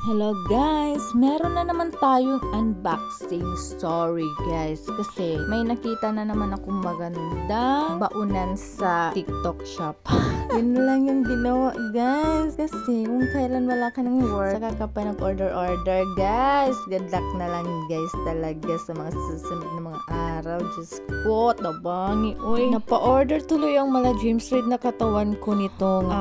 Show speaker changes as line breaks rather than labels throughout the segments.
Hello guys! Meron na naman tayong unboxing story guys. Kasi may nakita na naman akong magandang baunan sa TikTok shop. Yun lang yung ginawa guys. Kasi kung kailan wala ka ng work, saka ka pa nag-order guys. Good luck na lang guys talaga sa mga susunod na mga araw. Diyos ko, tabangi. Uy, napa-order tuloy ang mala Dreams Street na katawan ko nitong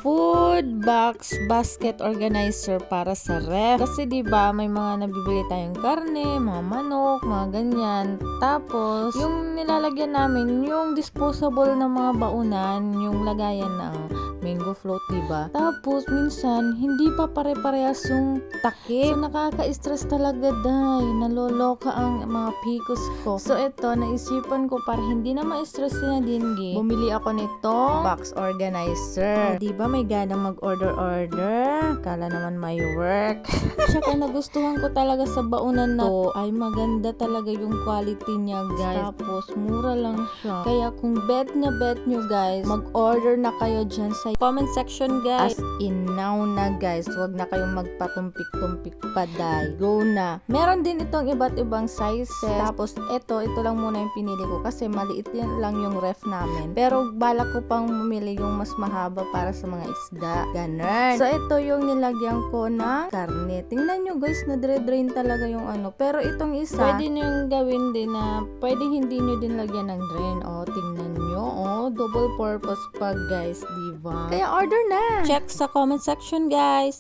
food box basket organizer para sa ref. Kasi 'di ba may mga nabibili tayong karne, mga manok, mga ganyan. Tapos yung nilalagyan namin yung disposable na mga baunan, yung lagayan ng mango float, 'di ba? Tapos minsan hindi pa pare-parehas yung takip. So nakaka-stress talaga dahil naloloka ang mga picos ko. So ito, naisipan ko para hindi na ma-stress si Nadine, bumili ako nito box organizer. 'Di ba may ganang mag-order? Kala naman may work. Tsaka nagustuhan ko talaga sa baunan na to ay maganda talaga yung quality niya guys. Tapos mura lang siya. Kaya kung bet nyo guys, mag-order na kayo dyan sa comment section guys. As in now na guys, huwag na kayong magpatumpik-tumpik pa dahil go na. Meron din itong iba't ibang sizes. Tapos ito lang muna yung pinili ko kasi maliit lang yung ref namin. Pero balak ko pang mamili yung mas mahaba para sa mga isda. Ganun. So ito yung nilagyan ko ng karne. Tingnan nyo guys, na-drain talaga yung ano. Pero itong isa, pwede nyo yung gawin din na pwede hindi nyo din lagyan ng drain. O, tingnan nyo. O, double purpose pa guys, diba? Kaya order na! Check sa comment section guys!